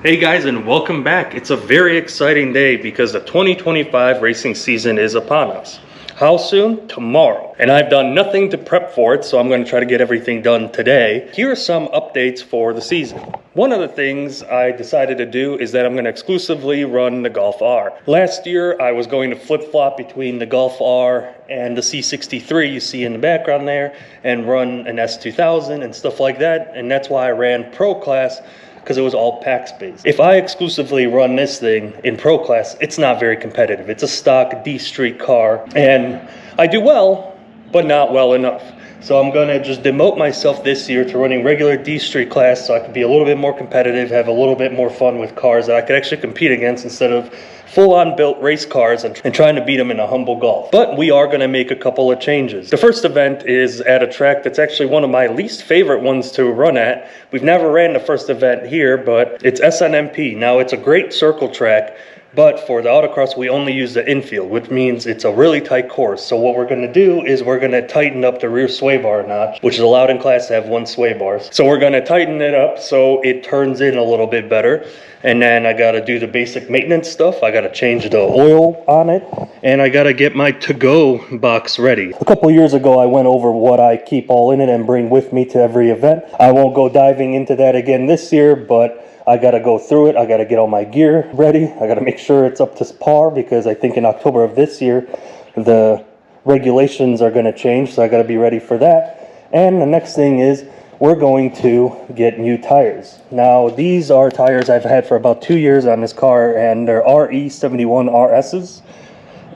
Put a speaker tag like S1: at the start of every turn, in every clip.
S1: Hey guys, and welcome back. It's a very exciting day because the 2025 racing season is upon us. How soon? Tomorrow. And I've done nothing to prep for it, so I'm going to try to get everything done today. Here are some updates for the season. One of the things I decided to do is that I'm going to exclusively run the Golf R. Last year, I was going to flip-flop between the Golf R and the C63 you see in the background there, and run an S2000 and stuff like that, and that's why I ran Pro Class, because it was all pack space. If I exclusively run this thing in Pro Class, it's not very competitive. It's a stock D Street car, and I do well, but not well enough. So I'm gonna just demote myself this year to running regular D Street class so I can be a little bit more competitive, have a little bit more fun with cars that I could actually compete against instead of full-on built race cars and trying to beat them in a humble golf. But we are gonna make a couple of changes. The first event is at a track that's actually one of my least favorite ones to run at. We've never ran the first event here, but it's SNMP. Now it's a great circle track, but for the autocross, we only use the infield, which means it's a really tight course. So what we're gonna do is we're gonna tighten up the rear sway bar notch, which is allowed in class to have one sway bar. So we're gonna tighten it up so it turns in a little bit better. And then I gotta do the basic maintenance stuff. I gotta change the oil on it, and I gotta get my to-go box ready. A couple years ago, I went over what I keep all in it and bring with me to every event. I won't go diving into that again this year, but I gotta go through it. I gotta get all my gear ready. I gotta make sure it's up to par because I think in October of this year, the regulations are gonna change, so I gotta be ready for that. And the next thing is we're going to get new tires. Now, these are tires I've had for about 2 years on this car, and they're RE71 RSs,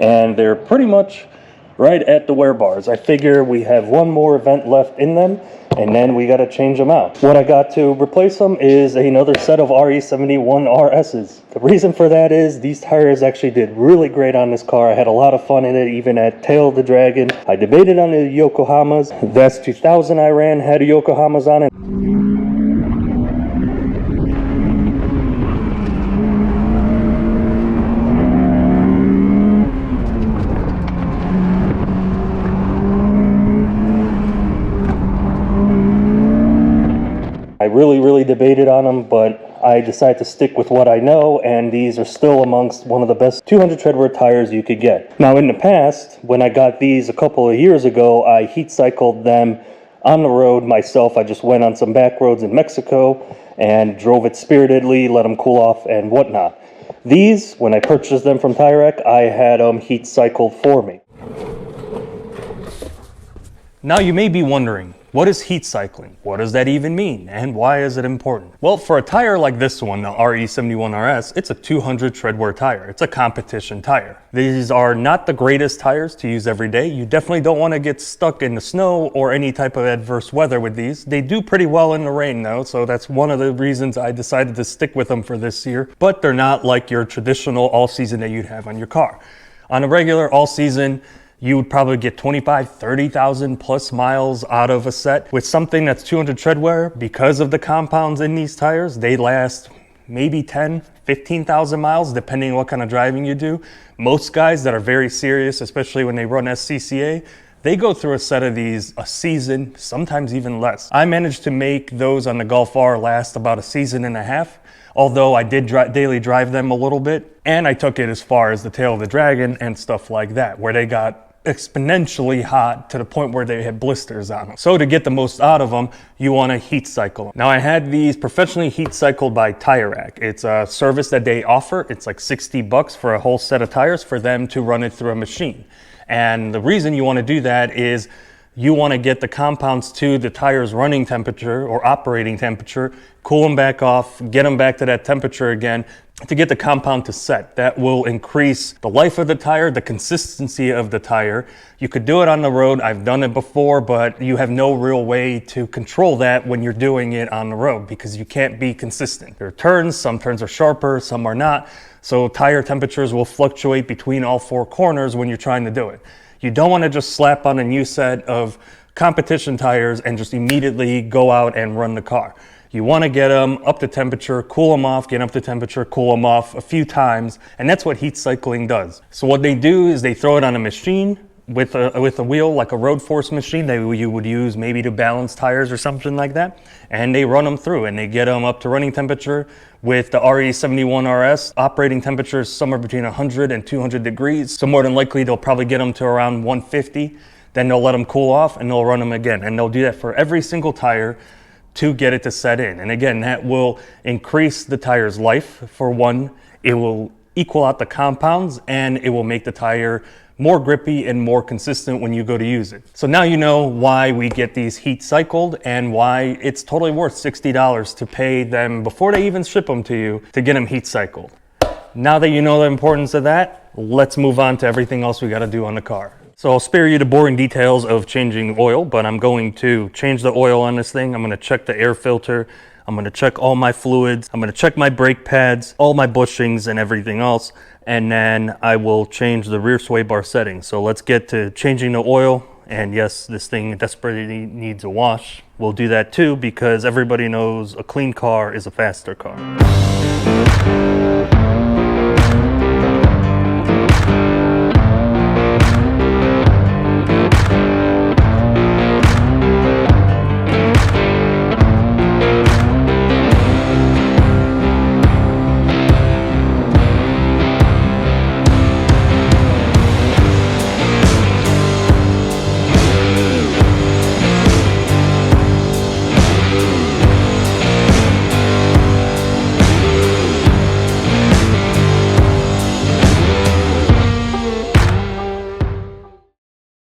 S1: and they're pretty much right at the wear bars. I figure we have one more event left in them, and then we got to change them out. What I got to replace them is another set of RE71 RSs. The reason for that is these tires actually did really great on this car. I had a lot of fun in it, even at Tail of the Dragon. I debated on the Yokohamas. The S2000 I ran had Yokohamas on it. I really debated on them, but I decided to stick with what I know, and these are still amongst one of the best 200 treadwear tires you could get. Now, in the past, when I got these a couple of years ago, I heat cycled them on the road myself. I just went on some back roads in Mexico and drove it spiritedly, let them cool off and whatnot. These, when I purchased them from Tire Rack, I had them heat cycled for me. Now you may be wondering, what is heat cycling? What does that even mean? And why is it important? Well, for a tire like this one, the RE71 RS, it's a 200 treadwear tire. It's a competition tire. These are not the greatest tires to use every day. You definitely don't want to get stuck in the snow or any type of adverse weather with these. They do pretty well in the rain though, so that's one of the reasons I decided to stick with them for this year. But they're not like your traditional all-season that you'd have on your car. On a regular all-season, you would probably get 25, 30,000 plus miles out of a set. With something that's 200 treadwear, because of the compounds in these tires, they last maybe 10, 15,000 miles, depending on what kind of driving you do. Most guys that are very serious, especially when they run Thscc, they go through a set of these a season, sometimes even less. I managed to make those on the Golf R last about a season and a half, although I did daily drive them a little bit, and I took it as far as the Tail of the Dragon and stuff like that, where they got exponentially hot to the point where they had blisters on them. So to get the most out of them, you want to heat cycle them. Now I had these professionally heat cycled by Tire Rack. It's a service that they offer. It's like 60 bucks for a whole set of tires for them to run it through a machine. And the reason you want to do that is you want to get the compounds to the tire's running temperature or operating temperature, cool them back off, get them back to that temperature again to get the compound to set. That will increase the life of the tire, the consistency of the tire. You could do it on the road. I've done it before, but you have no real way to control that when you're doing it on the road because you can't be consistent. There are turns, some turns are sharper, some are not. So tire temperatures will fluctuate between all four corners when you're trying to do it. You don't want to just slap on a new set of competition tires and just immediately go out and run the car. You want to get them up to temperature, cool them off, get up to temperature, cool them off a few times, and that's what heat cycling does. So what they do is they throw it on a machine, with a wheel, like a road force machine that you would use maybe to balance tires or something like that. And they run them through and they get them up to running temperature. With the RE71 RS, operating temperature is somewhere between 100 and 200 degrees. So more than likely, they'll probably get them to around 150. Then they'll let them cool off and they'll run them again. And they'll do that for every single tire to get it to set in. And again, that will increase the tire's life for one. It will equal out the compounds and it will make the tire more grippy and more consistent when you go to use it. So now you know why we get these heat cycled and why it's totally worth $60 to pay them before they even ship them to you to get them heat cycled. Now that you know the importance of that, let's move on to everything else we got to do on the car. So I'll spare you the boring details of changing oil, but I'm going to change the oil on this thing. I'm going to check the air filter. I'm going to check all my fluids. I'm going to check my brake pads, all my bushings and everything else. And then I will change the rear sway bar settings. So let's get to changing the oil. And yes, this thing desperately needs a wash. We'll do that too because everybody knows a clean car is a faster car.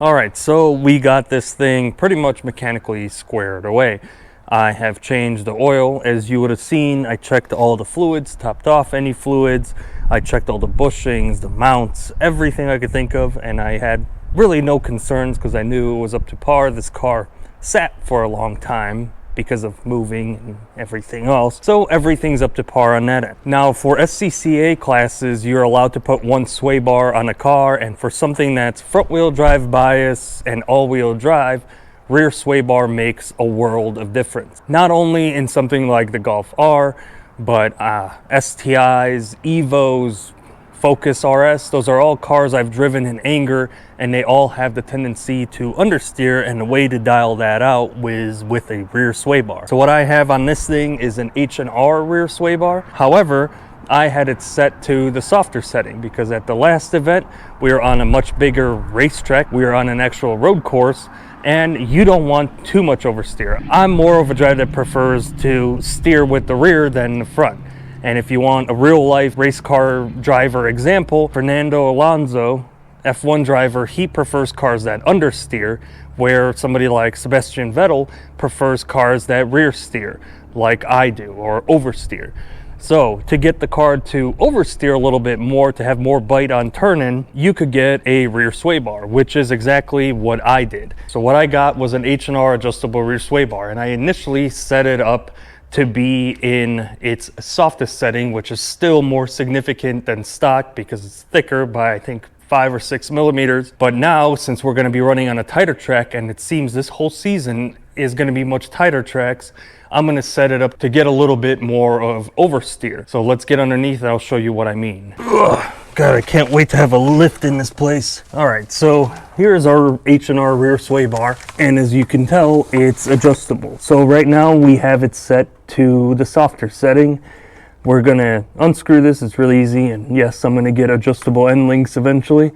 S1: All right, so we got this thing pretty much mechanically squared away. I have changed the oil. As you would have seen, I checked all the fluids, topped off any fluids. I checked all the bushings, the mounts, everything I could think of, and I had really no concerns because I knew it was up to par. This car sat for a long time because of moving and everything else. So everything's up to par on that end. Now for SCCA classes, you're allowed to put one sway bar on a car, and for something that's front wheel drive bias and all wheel drive, rear sway bar makes a world of difference. Not only in something like the Golf R, but STIs, Evos, Focus RS, those are all cars I've driven in anger, and they all have the tendency to understeer, and the way to dial that out is with a rear sway bar. So what I have on this thing is an H&R rear sway bar. However, I had it set to the softer setting because at the last event, we were on a much bigger racetrack. We were on an actual road course, and you don't want too much oversteer. I'm more of a driver that prefers to steer with the rear than the front. And if you want a real life race car driver example, Fernando Alonso, F1 driver, he prefers cars that understeer, where somebody like Sebastian Vettel prefers cars that rear steer, like I do, or oversteer. So to get the car to oversteer a little bit more, to have more bite on turning, you could get a rear sway bar, which is exactly what I did. So what I got was an H&R adjustable rear sway bar, and I initially set it up to be in its softest setting, which is still more significant than stock because it's thicker by I think 5 or 6 millimeters. But now, since we're going to be running on a tighter track, and it seems this whole season is going to be much tighter tracks, I'm going to set it up to get a little bit more of oversteer. So let's get underneath and I'll show you what I mean. Ugh, God, I can't wait to have a lift in this place. All right, so here's our H&R rear sway bar, and as you can tell, it's adjustable. So right now we have it set to the softer setting. We're gonna unscrew this, it's really easy, and yes, I'm gonna get adjustable end links eventually,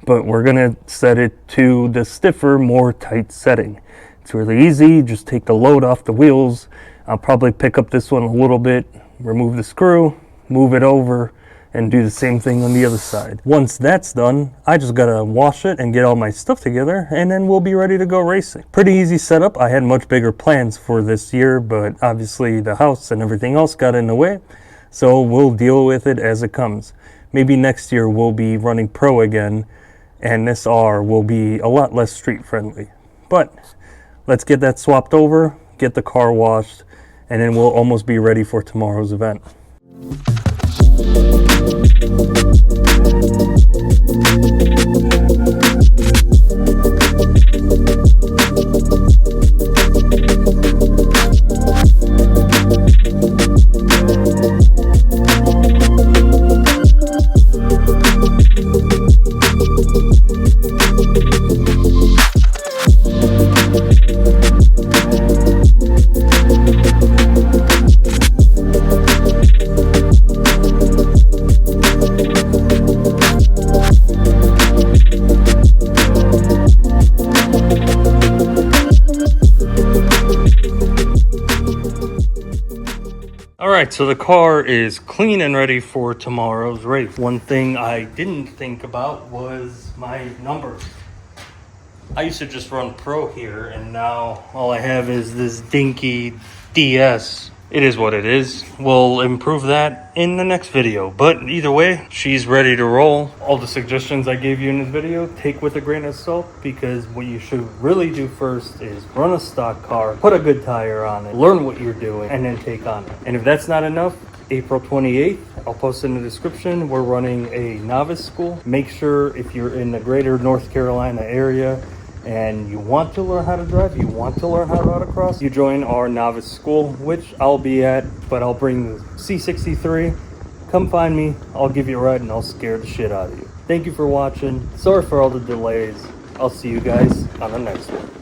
S1: but we're gonna set it to the stiffer, more tight setting. It's really easy, just take the load off the wheels. I'll probably pick up this one a little bit, remove the screw, move it over, and do the same thing on the other side. Once that's done, I just gotta wash it and get all my stuff together, and then we'll be ready to go racing. Pretty easy setup. I had much bigger plans for this year, but obviously the house and everything else got in the way, so we'll deal with it as it comes. Maybe next year we'll be running pro again, and this R will be a lot less street friendly. But let's get that swapped over, get the car washed, and then we'll almost be ready for tomorrow's event. right, so the car is clean and ready for tomorrow's race. One thing I didn't think about was my numbers. I used to just run pro here, and now all I have is this dinky DS. It is what it is. We'll improve that in the next video. But either way, she's ready to roll. All the suggestions I gave you in this video, take with a grain of salt, because what you should really do first is run a stock car, put a good tire on it, learn what you're doing, and then take on it. And if that's not enough, April 28th, I'll post in the description, we're running a novice school. Make sure if you're in the greater North Carolina area, and you want to learn how to drive, you want to learn how to autocross, you join our novice school, which I'll be at, but I'll bring the C63. Come find me, I'll give you a ride, and I'll scare the shit out of you. Thank you for watching. Sorry for all the delays. I'll see you guys on the next one.